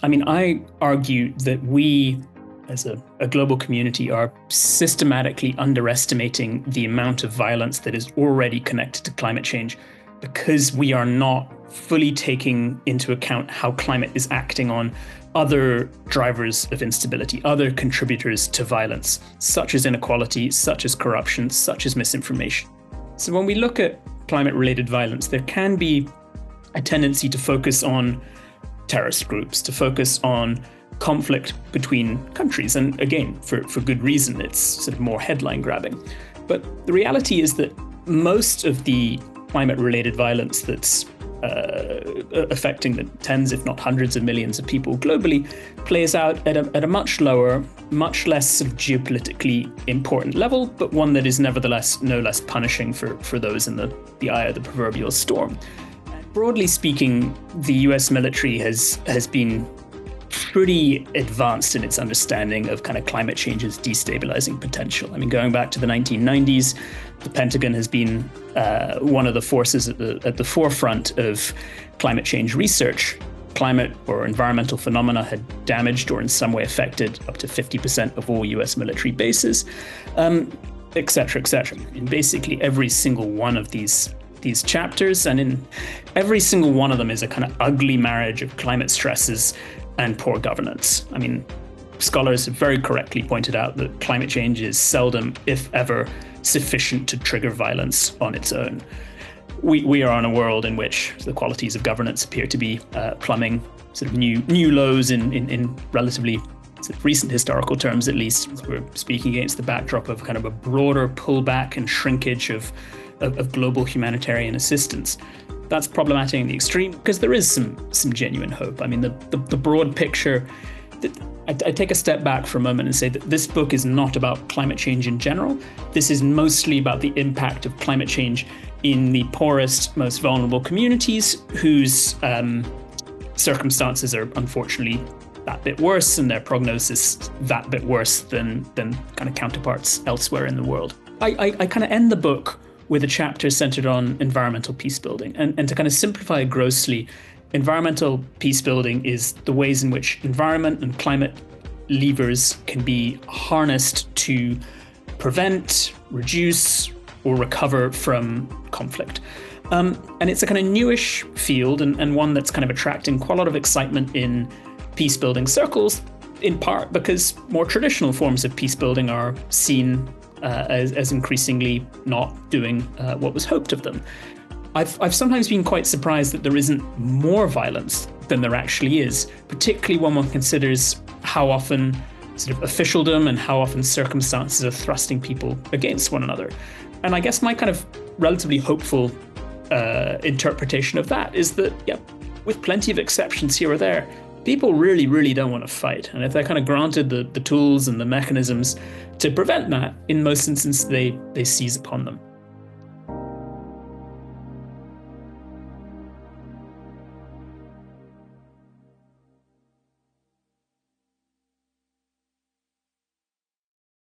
I mean, I argue that we, as a global community, are systematically underestimating the amount of violence that is already connected to climate change because we are not fully taking into account how climate is acting on other drivers of instability, other contributors to violence, such as inequality, such as corruption, such as misinformation. So when we look at climate-related violence, there can be a tendency to focus on terrorist groups, to focus on conflict between countries. And again, for good reason, it's sort of more headline grabbing. But the reality is that most of the climate-related violence that's affecting the tens, if not hundreds of millions of people globally, plays out at a much lower, much less sort of geopolitically important level, but one that is nevertheless no less punishing for those in the eye of the proverbial storm. Broadly speaking, the US military has been pretty advanced in its understanding of kind of climate change's destabilizing potential. I mean, going back to the 1990s, the Pentagon has been one of the forces at the forefront of climate change research. Climate or environmental phenomena had damaged or in some way affected up to 50% of all US military bases, et cetera, et cetera. In basically every single one of these chapters, and in every single one of them is a kind of ugly marriage of climate stresses and poor governance. I mean, scholars have very correctly pointed out that climate change is seldom, if ever, sufficient to trigger violence on its own. We are in a world in which the qualities of governance appear to be plumbing sort of new lows in relatively sort of recent historical terms, at least. We're speaking against the backdrop of kind of a broader pullback and shrinkage of global humanitarian assistance. That's problematic in the extreme because there is some genuine hope. I mean, the broad picture, I take a step back for a moment and say that this book is not about climate change in general. This is mostly about the impact of climate change in the poorest, most vulnerable communities whose circumstances are unfortunately that bit worse and their prognosis that bit worse than kind of counterparts elsewhere in the world. I kind of end the book with a chapter centered on environmental peacebuilding. And to kind of simplify it grossly, environmental peacebuilding is the ways in which environment and climate levers can be harnessed to prevent, reduce, or recover from conflict. And it's a kind of newish field and one that's kind of attracting quite a lot of excitement in peacebuilding circles, in part because more traditional forms of peacebuilding are seen as increasingly not doing what was hoped of them. I've sometimes been quite surprised that there isn't more violence than there actually is, particularly when one considers how often sort of officialdom and how often circumstances are thrusting people against one another. And I guess my kind of relatively hopeful interpretation of that is that, yeah, with plenty of exceptions here or there, people really, really don't want to fight. And if they're kind of granted the tools and the mechanisms to prevent that, in most instances, they seize upon them.